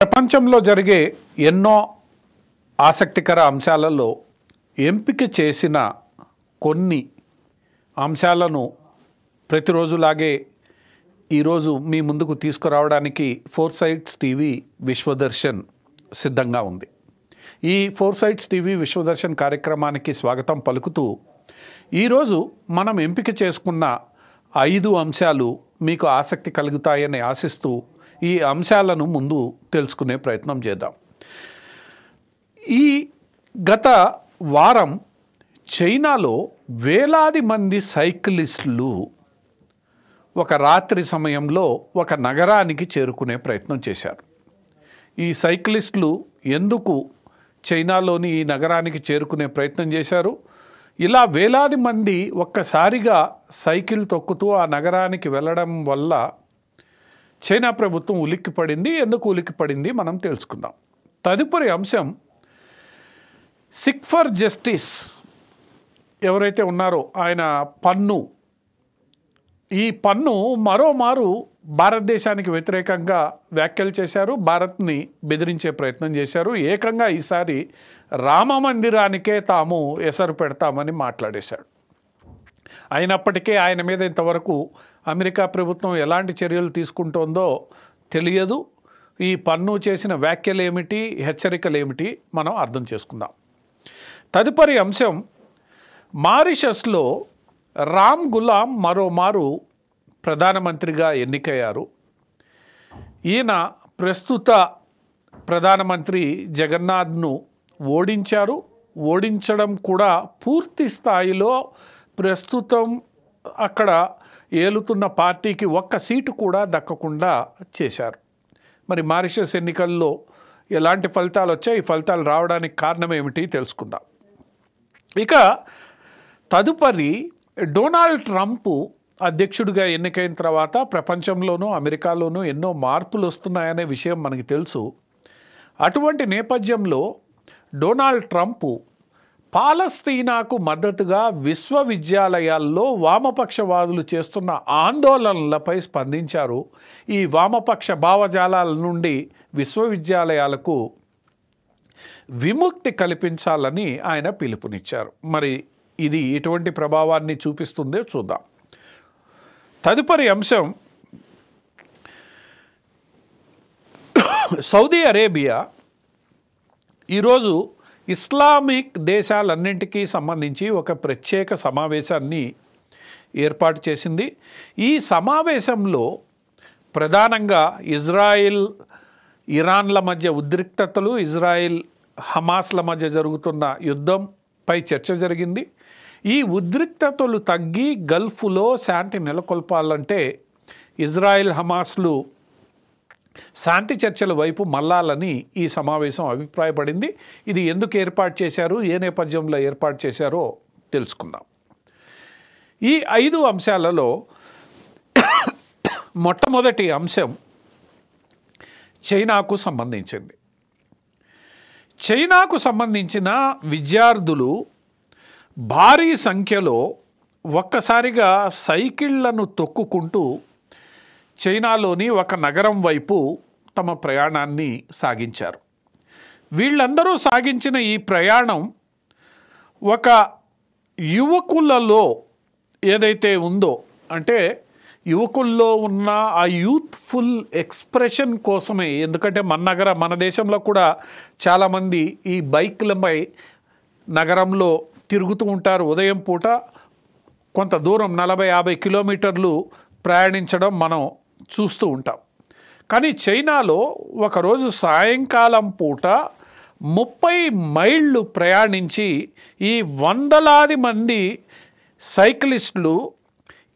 ప్రపంచంలో జరిగే ఎన్నో ఆసక్తికర అంశాలలో ఎంపిక చేసిన కొన్ని అంశాలను ప్రతిరోజులాగే ఈరోజు మీ ముందుకు తీసుకురావడానికి ఫోర్సైట్స్ టీవీ విశ్వదర్శన్ సిద్ధంగా ఉంది. ఈ ఫోర్సైట్స్ టీవీ విశ్వదర్శన్ కార్యక్రమానికి స్వాగతం పలుకుతూ ఈరోజు మనం ఎంపిక చేసుకున్న 5 అంశాలు మీకు ఆసక్తి కలుగుతాయని ఆశిస్తూ ఈ అంశాలను ముందు తెలుసుకునే ప్రయత్నం చేద్దాం. ఈ గత వారం చైనాలో వేలాది మంది సైక్లిస్టులు ఒక రాత్రి సమయంలో ఒక నగరానికి చేరుకునే ప్రయత్నం చేశారు. ఈ సైక్లిస్టులు ఎందుకు చైనాలోని ఈ నగరానికి చేరుకునే ప్రయత్నం చేశారు? ఇలా వేలాది మంది ఒక్కసారిగా సైకిల్ తొక్కుతూ ఆ నగరానికి వెళ్ళడం వల్ల చైనా ప్రభుత్వం ఉలిక్కిపడింది. ఎందుకు ఉలిక్కిపడింది మనం తెలుసుకుందాం. తదుపరి అంశం, సిక్ ఫర్ జస్టిస్ ఎవరైతే ఉన్నారో ఆయన పన్ను, ఈ పన్ను మరోమారు భారతదేశానికి వ్యతిరేకంగా వ్యాఖ్యలు చేశారు, భారత్ని బెదిరించే ప్రయత్నం చేశారు. ఏకంగా ఈసారి రామ మందిరానికే తాము ఎసరు పెడతామని మాట్లాడేశాడు. అయినప్పటికీ ఆయన మీద ఇంతవరకు అమెరికా ప్రభుత్వం ఎలాంటి చర్యలు తీసుకుంటోందో తెలియదు. ఈ పన్ను చేసిన వ్యాఖ్యలు ఏమిటి, హెచ్చరికలు ఏమిటి మనం అర్థం చేసుకుందాం. తదుపరి అంశం, మారిషస్లో రామ్ గులాం మరోమారు ప్రధానమంత్రిగా ఎన్నికయ్యారు. ఈయన ప్రస్తుత ప్రధానమంత్రి జగన్నాథ్ను ఓడించారు. ఓడించడం కూడా పూర్తి స్థాయిలో ప్రస్తుతం అక్కడ ఏలుతున్న పార్టీకి ఒక్క సీటు కూడా దక్కకుండా చేశారు. మరి మారిషస్ ఎన్నికల్లో ఎలాంటి ఫలితాలు వచ్చాయి, ఈ ఫలితాలు రావడానికి కారణం ఏమిటి తెలుసుకుందాం. ఇక తదుపరి, డొనాల్డ్ ట్రంప్ అధ్యక్షుడిగా ఎన్నికైన తర్వాత ప్రపంచంలోనూ అమెరికాలోనూ ఎన్నో మార్పులు వస్తున్నాయనే విషయం మనకి తెలుసు. అటువంటి నేపథ్యంలో డొనాల్డ్ ట్రంప్ పాలస్తీనాకు మద్దతుగా విశ్వవిద్యాలయాల్లో వామపక్షవాదులు చేస్తున్న ఆందోళనలపై స్పందించారు. ఈ వామపక్ష భావజాలాల నుండి విశ్వవిద్యాలయాలకు విముక్తి కల్పించాలని ఆయన పిలుపునిచ్చారు. మరి ఇది ఎటువంటి ప్రభావాన్ని చూపిస్తుందో చూద్దాం. తదుపరి అంశం, సౌదీ అరేబియా ఈరోజు ఇస్లామిక్ దేశాలన్నింటికీ సంబంధించి ఒక ప్రత్యేక సమావేశాన్ని ఏర్పాటు చేసింది. ఈ సమావేశంలో ప్రధానంగా ఇజ్రాయిల్ ఇరాన్ల మధ్య ఉద్రిక్తతలు, ఇజ్రాయిల్ హమాస్ల మధ్య జరుగుతున్న యుద్ధంపై చర్చ జరిగింది. ఈ ఉద్రిక్తతలు తగ్గి గల్ఫ్లో శాంతి నెలకొల్పాలంటే ఇజ్రాయిల్ హమాస్లు శాంతి చర్చల వైపు మళ్ళాలని ఈ సమావేశం అభిప్రాయపడింది. ఇది ఎందుకు ఏర్పాటు చేశారు, ఏ నేపథ్యంలో ఏర్పాటు చేశారో తెలుసుకుందాం. ఈ 5 అంశాలలో మొట్టమొదటి అంశం చైనాకు సంబంధించింది. చైనాకు సంబంధించిన విద్యార్థులు భారీ సంఖ్యలో ఒక్కసారిగా సైకిళ్లను తొక్కుకుంటూ చైనాలోని ఒక నగరం వైపు తమ ప్రయాణాన్ని సాగించారు. వీళ్ళందరూ సాగించిన ఈ ప్రయాణం ఒక యువకులలో ఏదైతే ఉందో, అంటే యువకుల్లో ఉన్న ఆ యూత్ఫుల్ ఎక్స్ప్రెషన్ కోసమే. ఎందుకంటే మన దేశంలో కూడా చాలామంది ఈ బైక్లపై నగరంలో తిరుగుతూ ఉంటారు. ఉదయం పూట కొంత దూరం 40-50 కిలోమీటర్లు ప్రయాణించడం మనం చూస్తూ ఉంటాం. కానీ చైనాలో ఒకరోజు సాయంకాలం పూట 30 మైళ్ళు ప్రయాణించి ఈ వందలాది మంది సైక్లిస్టులు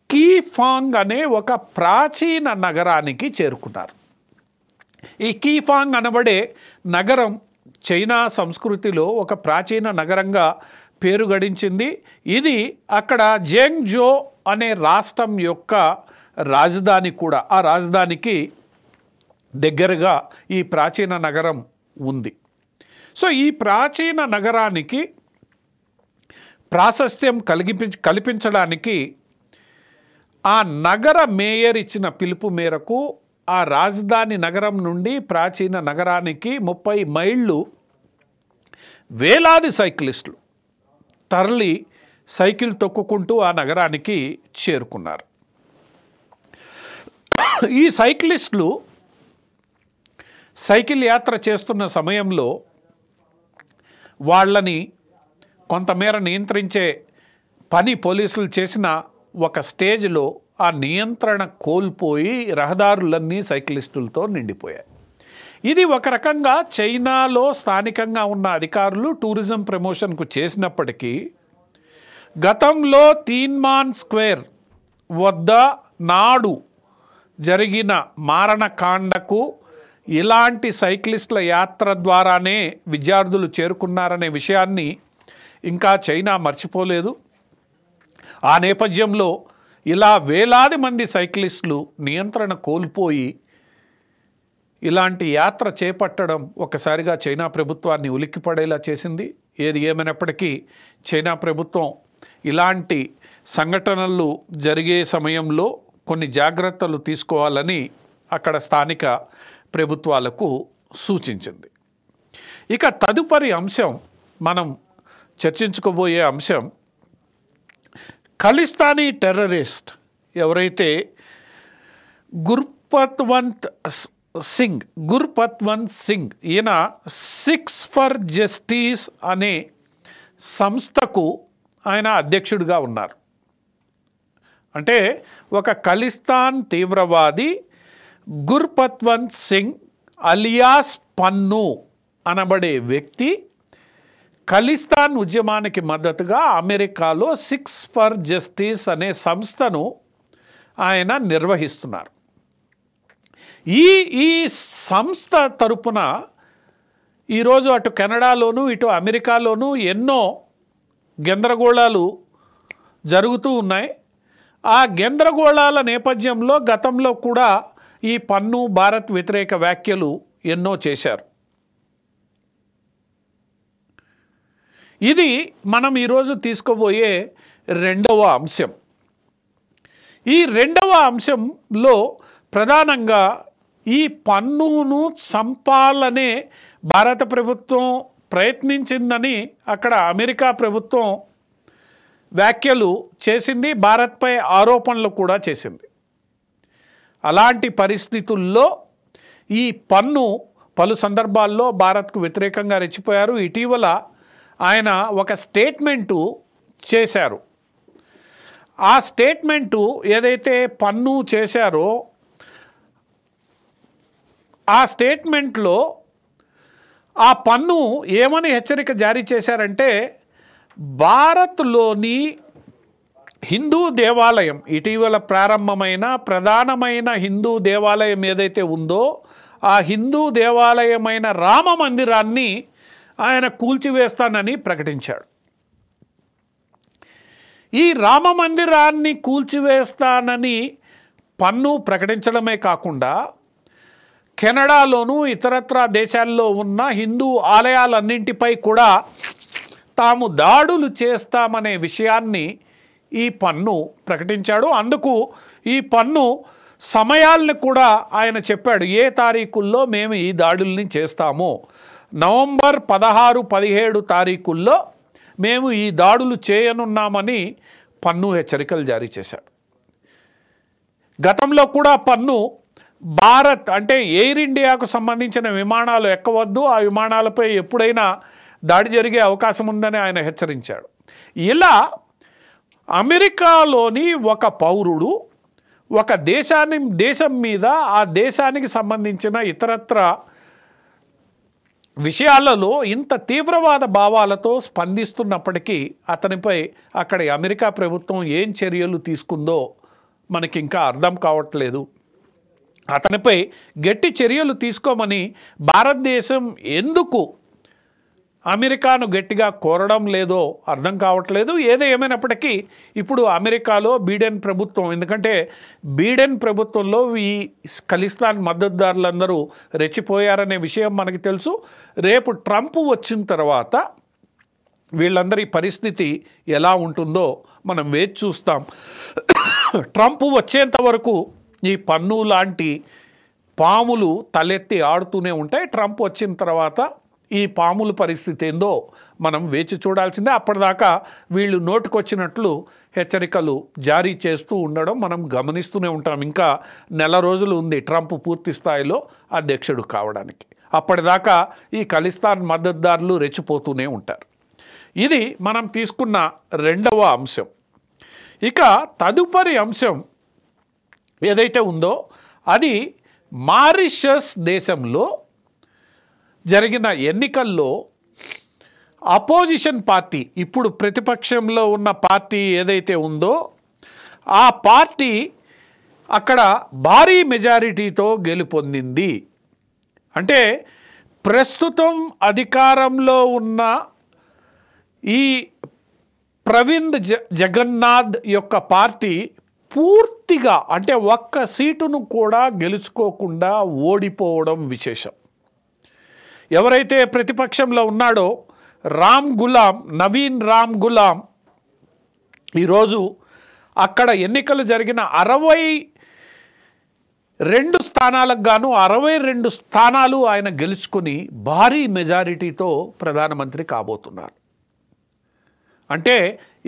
కీఫాంగ్ అనే ఒక ప్రాచీన నగరానికి చేరుకున్నారు. ఈ కీఫాంగ్ అనబడే నగరం చైనా సంస్కృతిలో ఒక ప్రాచీన నగరంగా పేరు గడించింది. ఇది అక్కడ జెంగ్జో అనే రాష్ట్రం యొక్క రాజధాని కూడా. ఆ రాజధానికి దగ్గరగా ఈ ప్రాచీన నగరం ఉంది. సో ఈ ప్రాచీన నగరానికి ప్రాశస్త్యం కల్పించడానికి ఆ నగర మేయర్ ఇచ్చిన పిలుపు మేరకు ఆ రాజధాని నగరం నుండి ప్రాచీన నగరానికి 30 మైళ్ళు వేలాది సైక్లిస్టులు తరలి సైకిల్ తొక్కుకుంటూ ఆ నగరానికి చేరుకున్నారు. ఈ సైక్లిస్టులు సైకిల్ యాత్ర చేస్తున్న సమయంలో వాళ్ళని కొంతమేర నియంత్రించే పని పోలీసులు చేసిన ఒక స్టేజ్లో ఆ నియంత్రణ కోల్పోయి రహదారులన్నీ సైక్లిస్టులతో నిండిపోయాయి. ఇది ఒక రకంగా చైనాలో స్థానికంగా ఉన్న అధికారులు టూరిజం ప్రమోషన్కు చేసినప్పటికీ గతంలో తీన్మాన్ స్క్వేర్ వద్ద నాడు జరిగిన మారణకాండకు ఇలాంటి సైక్లిస్టుల యాత్ర ద్వారానే విద్యార్థులు చేరుకున్నారనే విషయాన్ని ఇంకా చైనా మర్చిపోలేదు. ఆ నేపథ్యంలో ఇలా వేలాది మంది సైక్లిస్టులు నియంత్రణ కోల్పోయి ఇలాంటి యాత్ర చేపట్టడం ఒకసారిగా చైనా ప్రభుత్వాన్ని ఉలిక్కిపడేలా చేసింది. ఏది ఏమైనప్పటికీ చైనా ప్రభుత్వం ఇలాంటి సంఘటనలు జరిగే సమయంలో కొన్ని జాగ్రత్తలు తీసుకోవాలని అక్కడ స్థానిక ప్రభుత్వాలకు సూచించింది. ఇక తదుపరి అంశం మనం చర్చించుకోబోయే అంశం ఖలిస్తానీ టెర్రరిస్ట్ ఎవరైతే గుర్పత్వంత్ సింగ్ ఈయన సిక్స్ ఫర్ జస్టిస్ అనే సంస్థకు ఆయన అధ్యక్షుడిగా ఉన్నారు. అంటే ఒక ఖలిస్తాన్ తీవ్రవాది గుర్పత్వంత్ సింగ్ అలియాస్ పన్ను అనబడే వ్యక్తి ఖలిస్తాన్ ఉద్యమానికి మద్దతుగా అమెరికాలో సిక్స్ ఫర్ జస్టిస్ అనే సంస్థను ఆయన నిర్వహిస్తున్నారు. ఈ సంస్థ తరపున ఈరోజు అటు కెనడాలోను ఇటు అమెరికాలోను ఎన్నో గందరగోళాలు జరుగుతూ ఉన్నాయి. ఆ గందరగోళాల నేపథ్యంలో గతంలో కూడా ఈ పన్ను భారత్ వ్యతిరేక వ్యాఖ్యలు ఎన్నో చేశారు. ఇది మనం ఈరోజు తీసుకోబోయే రెండవ అంశం. ఈ రెండవ అంశంలో ప్రధానంగా ఈ పన్నును చంపాలనే భారత ప్రభుత్వం ప్రయత్నించిందని అక్కడ అమెరికా ప్రభుత్వం వ్యాఖ్యలు చేసింది, భారత్పై ఆరోపణలు కూడా చేసింది. అలాంటి పరిస్థితుల్లో ఈ పన్ను పలు సందర్భాల్లో భారత్కు వ్యతిరేకంగా రెచ్చిపోయారు. ఇటీవల ఆయన ఒక స్టేట్మెంటు చేశారు. ఆ స్టేట్మెంటు ఏదైతే పన్ను చేశారో ఆ స్టేట్మెంట్లో ఆ పన్ను ఏమని హెచ్చరిక జారీ చేశారంటే భారత్లోని హిందూ దేవాలయం ఇటీవల ప్రారంభమైన ప్రధానమైన హిందూ దేవాలయం ఏదైతే ఉందో ఆ హిందూ దేవాలయమైన రామ మందిరాన్ని ఆయన కూల్చివేస్తానని ప్రకటించాడు. ఈ రామ మందిరాన్ని కూల్చివేస్తానని పన్ను ప్రకటించడమే కాకుండా కెనడాలోను ఇతరత్రా దేశాల్లో ఉన్న హిందూ ఆలయాలన్నింటిపై కూడా తాము దాడులు చేస్తామనే విషయాన్ని ఈ పన్ను ప్రకటించాడు. అందుకు ఈ పన్ను సమయాలను కూడా ఆయన చెప్పాడు. ఏ తారీఖుల్లో మేము ఈ దాడుల్ని చేస్తాము, నవంబర్ 16, 17 తారీఖుల్లో మేము ఈ దాడులు చేయనున్నామని పన్ను హెచ్చరికలు జారీ చేశాడు. గతంలో కూడా పన్ను భారత్ అంటే ఎయిర్ ఇండియాకు సంబంధించిన విమానాలు ఎక్కవద్దు, ఆ విమానాలపై ఎప్పుడైనా దాడి జరిగే అవకాశం ఉందని ఆయన హెచ్చరించాడు. ఇలా అమెరికాలోని ఒక పౌరుడు ఒక దేశం మీద ఆ దేశానికి సంబంధించిన ఇతరత్ర విషయాలలో ఇంత తీవ్రవాద భావాలతో స్పందిస్తున్నప్పటికీ అతనిపై అక్కడ అమెరికా ప్రభుత్వం ఏం చర్యలు తీసుకుందో మనకి ఇంకా అర్థం కావట్లేదు. అతనిపై గట్టి చర్యలు తీసుకోమని భారతదేశం ఎందుకు అమెరికాను గట్టిగా కోరడం లేదో అర్థం కావట్లేదు. ఏమైనప్పటికీ ఇప్పుడు అమెరికాలో బైడెన్ ప్రభుత్వం, ఎందుకంటే బైడెన్ ప్రభుత్వంలో ఈ ఖలిస్తాన్ మద్దతుదారులందరూ రెచ్చిపోయారనే విషయం మనకి తెలుసు. రేపు ట్రంప్ వచ్చిన తర్వాత వీళ్ళందరి పరిస్థితి ఎలా ఉంటుందో మనం వేచి చూస్తాం. ట్రంప్ వచ్చేంత వరకు ఈ పన్ను లాంటి పాములు తలెత్తి ఆడుతూనే ఉంటాయి. ట్రంప్ వచ్చిన తర్వాత ఈ పాముల పరిస్థితి ఏందో మనం వేచి చూడాల్సిందే. అప్పటిదాకా వీళ్ళు నోటుకొచ్చినట్లు హెచ్చరికలు జారీ చేస్తూ ఉండడం మనం గమనిస్తూనే ఉంటాం. ఇంకా నెల రోజులు ఉంది ట్రంప్ పూర్తి స్థాయిలో అధ్యక్షుడు కావడానికి. అప్పటిదాకా ఈ ఖలిస్తాన్ మద్దతుదారులు రెచ్చిపోతూనే ఉంటారు. ఇది మనం తీసుకున్న రెండవ అంశం. ఇక తదుపరి అంశం ఏదైతే ఉందో అది మారిషస్ దేశంలో జరిగిన ఎన్నికల్లో అపోజిషన్ పార్టీ, ఇప్పుడు ప్రతిపక్షంలో ఉన్న పార్టీ ఏదైతే ఉందో ఆ పార్టీ అక్కడ భారీ మెజారిటీతో గెలుపొందింది. అంటే ప్రస్తుతం అధికారంలో ఉన్న ఈ ప్రవింద్ జగన్నాథ్ యొక్క పార్టీ పూర్తిగా అంటే ఒక్క సీటును కూడా గెలుచుకోకుండా ఓడిపోవడం విశేషం. ఎవరైతే ప్రతిపక్షంలో ఉన్నాడో నవీన్ రామ్ గులాం ఈరోజు అక్కడ ఎన్నికలు జరిగిన 62 స్థానాలకు గాను 62 స్థానాలు ఆయన గెలుచుకుని భారీ మెజారిటీతో ప్రధానమంత్రి కాబోతున్నారు. అంటే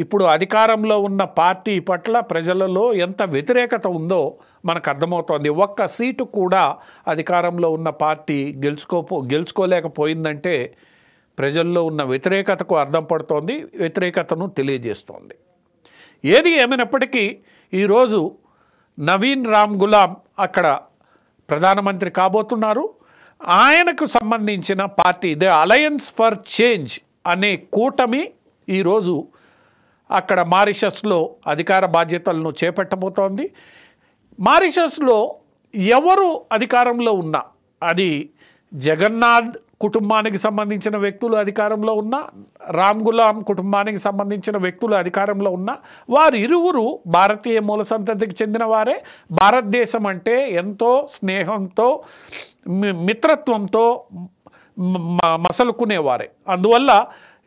ఇప్పుడు అధికారంలో ఉన్న పార్టీ పట్ల ప్రజలలో ఎంత వ్యతిరేకత ఉందో మనకు అర్థమవుతోంది. ఒక్క సీటు కూడా అధికారంలో ఉన్న పార్టీ గెలుచుకోలేకపోయిందంటే ప్రజల్లో ఉన్న వ్యతిరేకతకు అర్థం పడుతోంది, వ్యతిరేకతను తెలియజేస్తోంది. ఏది ఏమైనప్పటికీ ఈరోజు నవీన్ రామ్ గులాం అక్కడ ప్రధానమంత్రి కాబోతున్నారు. ఆయనకు సంబంధించిన party the alliance for change అనే కూటమి ఈరోజు అక్కడ మారిషస్లో అధికార బాధ్యతలను చేపట్టబోతోంది. మారిషస్లో ఎవరు అధికారంలో ఉన్నా, అది జగన్నాథ్ కుటుంబానికి సంబంధించిన వ్యక్తులు అధికారంలో ఉన్నా, రామ్ గులాం కుటుంబానికి సంబంధించిన వ్యక్తులు అధికారంలో ఉన్నా, వారు ఇరువురు భారతీయ మూల సంతతికి చెందిన వారే. భారతదేశం అంటే ఎంతో స్నేహంతో మిత్రత్వంతో మసలుకునేవారే. అందువల్ల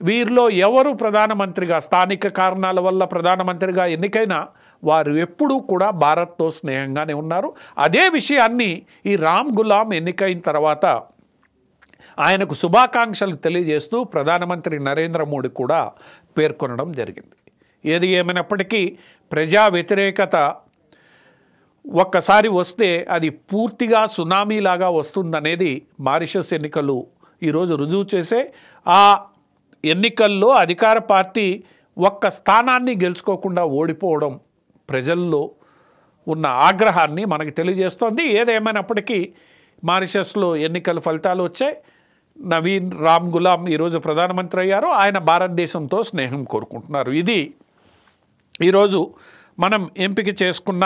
వీరిలో ఎవరు ప్రధానమంత్రిగా, స్థానిక కారణాల వల్ల ప్రధానమంత్రిగా ఎన్నికైనా వారు ఎప్పుడూ కూడా భారత్తో స్నేహంగానే ఉన్నారు. అదే విషయాన్ని ఈ రామ్ గులాం ఎన్నికైన తర్వాత ఆయనకు శుభాకాంక్షలు తెలియజేస్తూ ప్రధానమంత్రి నరేంద్ర మోడీ కూడా పేర్కొనడం జరిగింది. ఏది ఏమైనప్పటికీ ప్రజా వ్యతిరేకత ఒక్కసారి వస్తే అది పూర్తిగా సునామీలాగా వస్తుందనేది మారిషస్ ఎన్నికలు ఈరోజు రుజువు చేసే. ఆ ఎన్నికల్లో అధికార పార్టీ ఒక్క స్థానాన్ని గెలుచుకోకుండా ఓడిపోవడం ప్రజల్లో ఉన్న ఆగ్రహాన్ని మనకి తెలియజేస్తోంది. ఏదేమైనప్పటికీ మారిషస్లో ఎన్నికల ఫలితాలు వచ్చాయి. నవీన్ రామ్ గులాం ఈరోజు ప్రధానమంత్రి అయ్యారు. ఆయన భారతదేశంతో స్నేహం కోరుకుంటున్నారు. ఇది ఈరోజు మనం ఎంపిక చేసుకున్న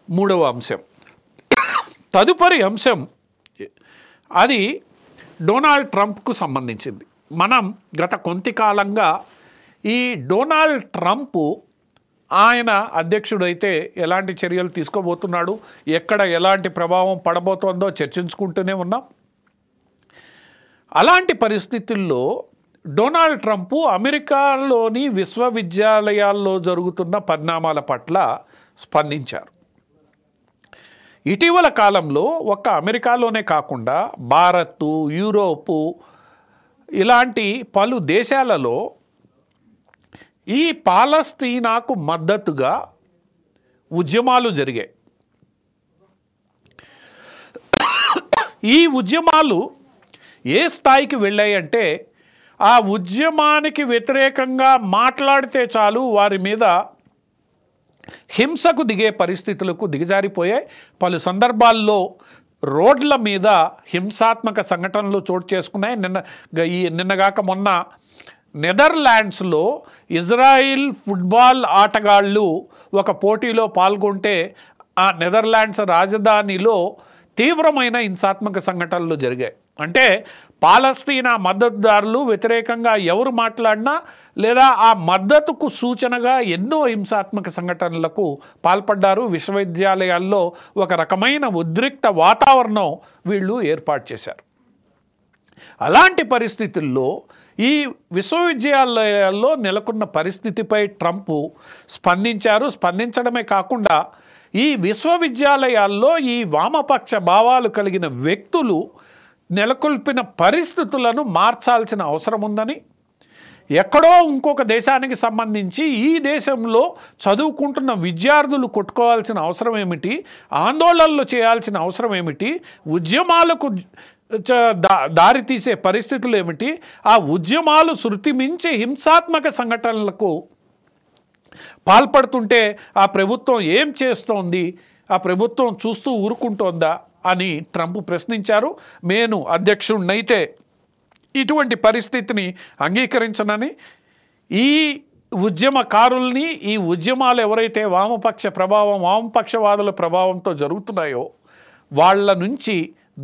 మూడవ అంశం. తదుపరి అంశం అది డొనాల్డ్ ట్రంప్కు సంబంధించింది. మనం గత కొంత కాలంగా ఈ డొనాల్డ్ ట్రంప్ ఆయన అధ్యక్షుడైతే ఎలాంటి చర్యలు తీసుకోబోతున్నాడు, ఎక్కడ ఎలాంటి ప్రభావం పడబోతోందో చర్చించుకుంటూనే ఉన్నాం. అలాంటి పరిస్థితుల్లో డొనాల్డ్ ట్రంప్ అమెరికాలోని విశ్వవిద్యాలయాల్లో జరుగుతున్న పరిణామాల పట్ల స్పందించారు. ఇటీవల కాలంలో ఒక్క అమెరికాలోనే కాకుండా భారత్, యూరోపు ఇలాంటి పలు దేశాలలో ఈ పాలస్తీనాకు మద్దతుగా ఉద్యమాలు జరిగాయి. ఈ ఉద్యమాలు ఏ స్థాయికి వెళ్ళాయంటే ఆ ఉద్యమానికి వ్యతిరేకంగా మాట్లాడితే చాలు వారి మీద హింసకు దిగే పరిస్థితులకు దిగజారిపోయాయి. పలు సందర్భాల్లో రోడ్ల మీద హింసాత్మక సంఘటనలు చోటు చేసుకున్నాయి. నిన్నగాక మొన్న నెదర్లాండ్స్లో ఇజ్రాయిల్ ఫుట్బాల్ ఆటగాళ్ళు ఒక పోటీలో పాల్గొంటే ఆ నెదర్లాండ్స్ రాజధానిలో తీవ్రమైన హింసాత్మక సంఘటనలు జరిగాయి. అంటే పాలస్తీనా మద్దతుదారులు వ్యతిరేకంగా ఎవరు మాట్లాడినా లేదా ఆ మద్దతుకు సూచనగా ఎన్నో హింసాత్మక సంఘటనలకు పాల్పడ్డారు. విశ్వవిద్యాలయాల్లో ఒక రకమైన ఉద్రిక్త వాతావరణం వీళ్ళు ఏర్పాటు చేశారు. అలాంటి పరిస్థితుల్లో ఈ విశ్వవిద్యాలయాల్లో నెలకొన్న పరిస్థితిపై ట్రంప్ స్పందించారు. స్పందించడమే కాకుండా ఈ విశ్వవిద్యాలయాల్లో ఈ వామపక్ష భావాలు కలిగిన వ్యక్తులు నెలకొల్పిన పరిస్థితులను మార్చాల్సిన అవసరం ఉందని, ఎక్కడో ఇంకొక దేశానికి సంబంధించి ఈ దేశంలో చదువుకుంటున్న విద్యార్థులు కొట్టుకోవాల్సిన అవసరం ఏమిటి, ఆందోళనలు చేయాల్సిన అవసరం ఏమిటి, ఉద్యమాలకు దారితీసే పరిస్థితులు ఏమిటి, ఆ ఉద్యమాలు శృతి మించి హింసాత్మక సంఘటనలకు పాల్పడుతుంటే ఆ ప్రభుత్వం ఏం చేస్తోంది, ఆ ప్రభుత్వం చూస్తూ ఊరుకుంటోందా అని ట్రంప్ ప్రశ్నించారు. నేను అధ్యక్షుడినైతే ఇటువంటి పరిస్థితిని అంగీకరించనని, ఈ ఉద్యమకారుల్ని, ఈ ఉద్యమాలు ఎవరైతే వామపక్షవాదుల ప్రభావంతో జరుగుతున్నాయో వాళ్ళ నుంచి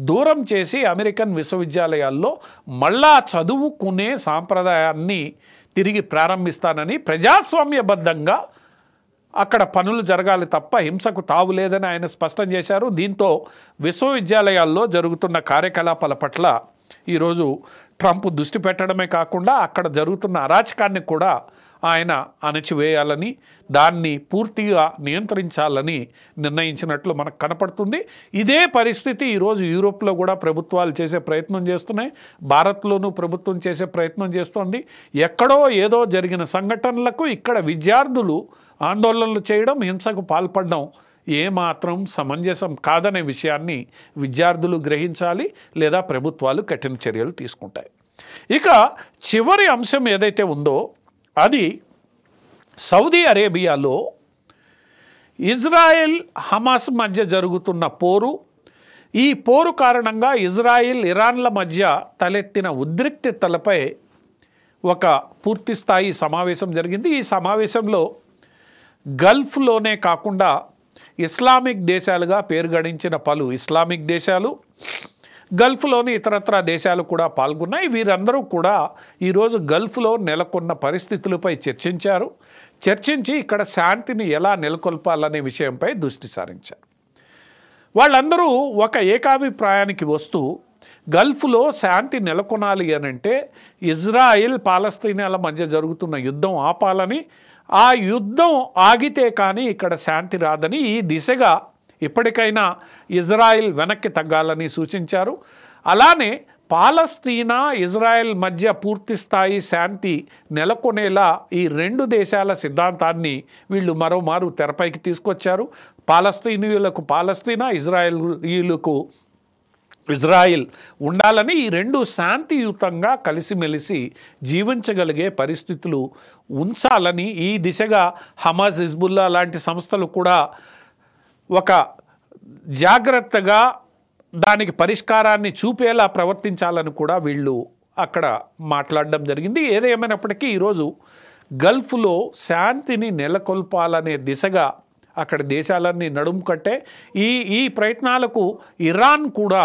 దూరం చేసి అమెరికన్ విశ్వవిద్యాలయాల్లో మళ్ళా చదువుకునే సాంప్రదాయాన్ని తిరిగి ప్రారంభిస్తానని, ప్రజాస్వామ్యబద్ధంగా అక్కడ పనులు జరగాలి తప్ప హింసకు తావు లేదని ఆయన స్పష్టం చేశారు. దీంతో విశ్వవిద్యాలయాల్లో జరుగుతున్న కార్యకలాపాల పట్ల ఈరోజు ట్రంప్ దృష్టి పెట్టడమే కాకుండా అక్కడ జరుగుతున్న అరాచకాన్ని కూడా ఆయన అణచివేయాలని, దాన్ని పూర్తిగా నియంత్రించాలని నిర్ణయించినట్లు మనకు కనపడుతుంది. ఇదే పరిస్థితి ఈరోజు యూరోప్లో కూడా ప్రభుత్వాలు చేసే ప్రయత్నం చేస్తున్నాయి, భారత్లోనూ ప్రభుత్వం చేసే ప్రయత్నం చేస్తోంది. ఎక్కడో ఏదో జరిగిన సంఘటనలకు ఇక్కడ విద్యార్థులు ఆందోళనలు చేయడం, హింసకు పాల్పడడం ఏమాత్రం సమంజసం కాదనే విషయాన్ని విద్యార్థులు గ్రహించాలి, లేదా ప్రభుత్వాలు కఠిన చర్యలు తీసుకుంటాయి. ఇక చివరి అంశం ఏదైతే ఉందో అది సౌదీ అరేబియాలో ఇజ్రాయెల్ హమాస్ మధ్య జరుగుతున్న పోరు. ఈ పోరు కారణంగా ఇజ్రాయెల్ ఇరాన్ల మధ్య తలెత్తిన ఉద్రిక్తతలపై ఒక పూర్తిస్థాయి సమావేశం జరిగింది. ఈ సమావేశంలో గల్ఫ్లోనే కాకుండా ఇస్లామిక్ దేశాలుగా పేరు గడించిన పలు ఇస్లామిక్ దేశాలు, గల్ఫ్లోని ఇతరత్ర దేశాలు కూడా పాల్గొన్నాయి. వీరందరూ కూడా ఈరోజు గల్ఫ్లో నెలకొన్న పరిస్థితులపై చర్చించి ఇక్కడ శాంతిని ఎలా నెలకొల్పాలనే విషయంపై దృష్టి సారించారు. వాళ్ళందరూ ఒక ఏకాభిప్రాయానికి వస్తూ గల్ఫ్లో శాంతి నెలకొనాలి అనంటే ఇజ్రాయిల్ పాలస్తీనాల మధ్య జరుగుతున్న యుద్ధం ఆపాలని, ఆ యుద్ధం ఆగితే కానీ ఇక్కడ శాంతి రాదని, ఈ దిశగా ఇప్పటికైనా ఇజ్రాయిల్ వెనక్కి తగ్గాలని సూచించారు. అలానే పాలస్తీనా ఇజ్రాయెల్ మధ్య పూర్తి స్థాయి శాంతి నెలకొనేలా ఈ రెండు దేశాల సిద్ధాంతాన్ని వీళ్ళు మరోమారు తెరపైకి తీసుకొచ్చారు. పాలస్తీనీయులకు పాలస్తీనా, ఇజ్రాయిలీలకు ఇజ్రాయిల్ ఉండాలని, ఈ రెండు శాంతియుతంగా కలిసిమెలిసి జీవించగలిగే పరిస్థితులు ఉంచాలని, ఈ దిశగా హమాస్, హిజ్బుల్లా లాంటి సంస్థలు కూడా ఒక జాగ్రత్తగా దానికి పరిష్కారాన్ని చూపేలా ప్రవర్తించాలని కూడా వీళ్ళు అక్కడ మాట్లాడడం జరిగింది. ఏదేమైనప్పటికీ ఈరోజు గల్ఫ్లో శాంతిని నెలకొల్పాలనే దిశగా అక్కడ దేశాలన్నీ నడుము కట్టే ఈ ప్రయత్నాలకు ఇరాన్ కూడా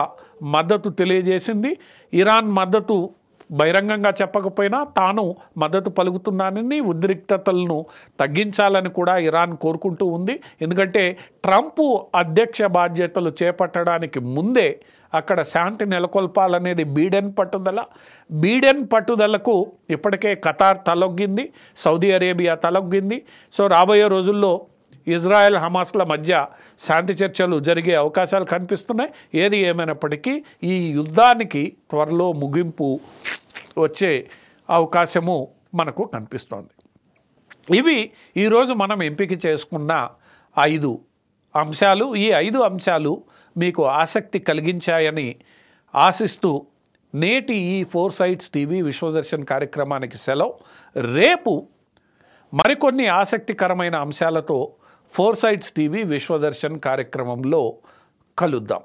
మద్దతు తెలియజేసింది. ఇరాన్ మద్దతు బహిరంగంగా చెప్పకపోయినా తాను మద్దతు పలుకుతున్నానని, ఉద్రిక్తతలను తగ్గించాలని కూడా ఇరాన్ కోరుకుంటూ ఉంది. ఎందుకంటే ట్రంప్ అధ్యక్ష బాధ్యతలు చేపట్టడానికి ముందే అక్కడ శాంతి నెలకొల్పాలనేది బీడెన్ పట్టుదలకు ఇప్పటికే ఖతార్ తలొగ్గింది, సౌదీ అరేబియా తలొగ్గింది. సో రాబోయే రోజుల్లో ఇజ్రాయెల్ హమాస్ల మధ్య శాంతి చర్చలు జరిగే అవకాశాలు కనిపిస్తున్నాయి. ఏది ఏమైనప్పటికీ ఈ యుద్ధానికి త్వరలో ముగింపు వచ్చే అవకాశము మనకు కనిపిస్తోంది. ఇవి ఈరోజు మనం ఎంపిక చేసుకున్న 5 అంశాలు. ఈ 5 అంశాలు మీకు ఆసక్తి కలిగించాయని ఆశిస్తూ నేటి ఈ 4 సైట్స్ టీవీ విశ్వదర్శన్ కార్యక్రమానికి సెలవు. రేపు మరికొన్ని ఆసక్తికరమైన అంశాలతో 4 సైట్స్ టీవీ విశ్వదర్శన్ కార్యక్రమంలో కలుద్దాం.